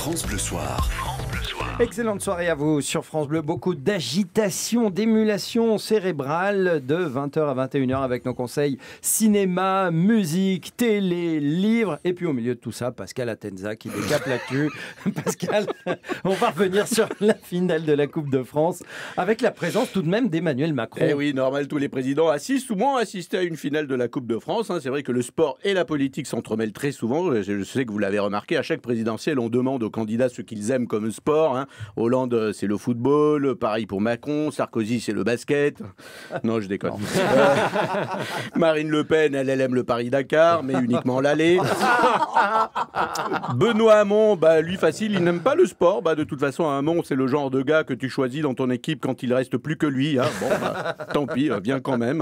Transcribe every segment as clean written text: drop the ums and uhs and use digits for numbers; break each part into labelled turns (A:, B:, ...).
A: France Bleu Soir.
B: Excellente soirée à vous sur France Bleu. Beaucoup d'agitation, d'émulation cérébrale de 20h à 21h avec nos conseils cinéma, musique, télé, livres. Et puis au milieu de tout ça, Pascal Atenza qui décape l'actu. Pascal, on va revenir sur la finale de la Coupe de France avec la présence tout de même d'Emmanuel Macron.
C: Eh oui, normal, tous les présidents assistent ou ont assisté à une finale de la Coupe de France. C'est vrai que le sport et la politique s'entremêlent très souvent. Je sais que vous l'avez remarqué, à chaque présidentielle, on demande aux candidats ce qu'ils aiment comme sport. Hollande, c'est le football, pareil pour Macron, Sarkozy, c'est le basket. Non, je déconne. Marine Le Pen, elle aime le Paris-Dakar, mais uniquement l'aller. Benoît Hamon, lui facile, il n'aime pas le sport. De toute façon, Hamon, c'est le genre de gars que tu choisis dans ton équipe quand il reste plus que lui. Tant pis, viens quand même.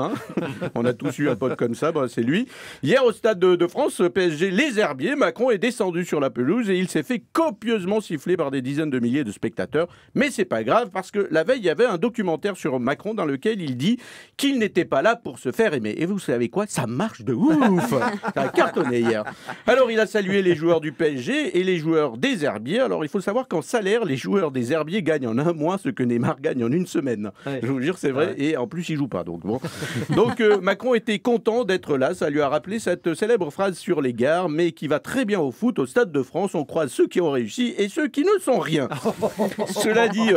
C: On a tous eu un pote comme ça, c'est lui. Hier, au Stade de France, PSG, les Herbiers, Macron est descendu sur la pelouse et il s'est fait copieusement siffler par des dizaines de milliers de spectateurs. Mais c'est pas grave parce que la veille, il y avait un documentaire sur Macron dans lequel il dit qu'il n'était pas là pour se faire aimer. Et vous savez quoi ? Ça marche de ouf. Ça a cartonné hier. Alors, il a salué les joueurs du PSG et les joueurs des Herbiers. Alors, il faut savoir qu'en salaire, les joueurs des Herbiers gagnent en un mois ce que Neymar gagne en une semaine. Ouais. Je vous jure, c'est vrai. Ouais. Et en plus, il joue pas. Donc, bon. Donc Macron était content d'être là. Ça lui a rappelé cette célèbre phrase sur les gares, mais qui va très bien au foot. Au Stade de France, on croise ceux qui ont réussi et ceux qui ne sont rien. Cela dit,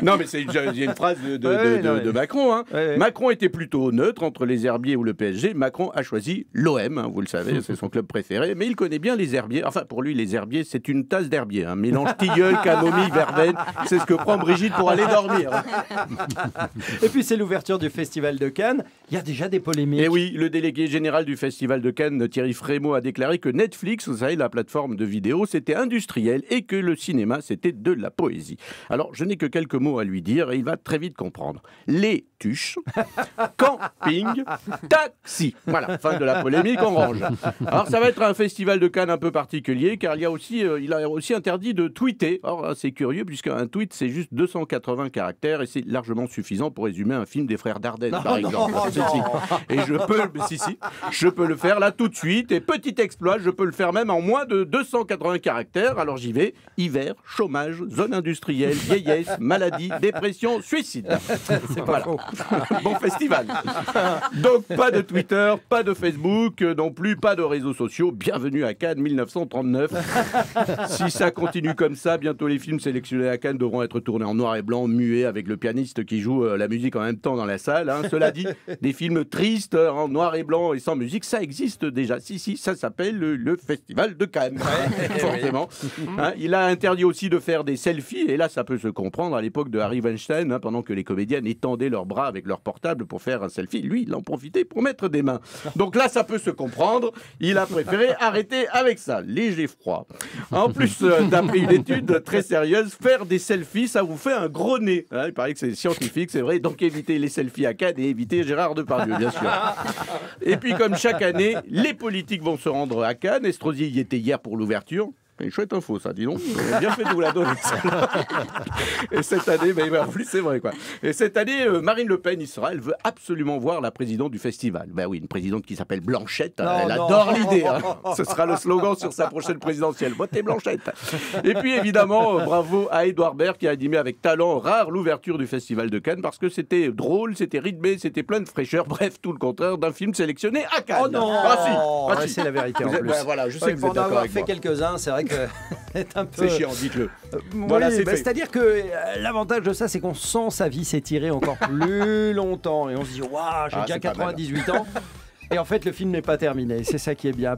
C: non mais c'est une phrase de Macron. Ouais. Macron était plutôt neutre entre les Herbiers ou le PSG. Macron a choisi l'OM, vous le savez, c'est son club préféré. Mais il connaît bien les Herbiers. Enfin, pour lui, les Herbiers, c'est une tasse d'herbier. Mélange tilleul, camomille, verveine. C'est ce que prend Brigitte pour aller dormir.
B: Et puis c'est l'ouverture du Festival de Cannes. Il y a déjà des polémiques.
C: Et oui, le délégué général du Festival de Cannes, Thierry Frémaux, a déclaré que Netflix, vous savez, la plateforme de vidéo, c'était industriel et que le cinéma, c'était de la poésie. Alors, je n'ai que quelques mots à lui dire et il va très vite comprendre. Les tuches, camping, taxi. Voilà, fin de la polémique, on range. Alors, ça va être un festival de Cannes un peu particulier car il a aussi interdit de tweeter. Alors, c'est curieux puisqu'un tweet, c'est juste 280 caractères et c'est largement suffisant pour résumer un film des frères Dardenne, par exemple. Et je peux le faire là tout de suite et petit exploit, je peux le faire même en moins de 280 caractères. Alors, j'y vais. Hiver, chômage, zone industrielle, vieillesse, maladie, dépression, suicide.
B: C'est pas faux.
C: Bon festival. Donc pas de Twitter, pas de Facebook, non plus pas de réseaux sociaux. Bienvenue à Cannes 1939. Si ça continue comme ça, bientôt les films sélectionnés à Cannes devront être tournés en noir et blanc, muets, avec le pianiste qui joue la musique en même temps dans la salle. Cela dit, des films tristes en noir et blanc et sans musique, ça existe déjà. Si, ça s'appelle le Festival de Cannes. Forcément. Il a interdit aussi de faire des selfies, et là ça peut se comprendre. À l'époque de Harry Weinstein, pendant que les comédiennes étendaient leurs bras avec leur portable pour faire un selfie, lui il en profitait pour mettre des mains. Donc là ça peut se comprendre, il a préféré arrêter avec ça. Léger froid. En plus, d'après une étude très sérieuse, faire des selfies ça vous fait un gros nez. Il paraît que c'est scientifique, c'est vrai, donc évitez les selfies à Cannes et évitez Gérard Depardieu, bien sûr. Et puis comme chaque année, les politiques vont se rendre à Cannes. Estrosi y était hier pour l'ouverture. Une chouette info, ça, dis donc. Bien fait de vous la donner. Et cette année, en plus, c'est vrai, quoi. Et cette année, Marine Le Pen y sera. Elle veut absolument voir la présidente du festival. Oui, une présidente qui s'appelle Blanchette. Elle adore l'idée. Ce sera le slogan sur sa prochaine présidentielle. Votez Blanchette. Et puis, évidemment, bravo à Édouard Baird qui a animé avec talent rare l'ouverture du Festival de Cannes parce que c'était drôle, c'était rythmé, c'était plein de fraîcheur. Bref, tout le contraire d'un film sélectionné à Cannes.
B: Oh non
C: si.
B: C'est la vérité en plus.
C: Voilà, je sais que vous êtes d'accord avec moi.
B: Fait quelques-uns, c'est vrai que c'est un peu...
C: C'est chiant, dites-le.
B: Voilà, c'est-à-dire que l'avantage de ça, c'est qu'on sent sa vie s'étirer encore plus longtemps. Et on se dit, waouh, j'ai déjà 98 ans. Et en fait, le film n'est pas terminé. C'est ça qui est bien.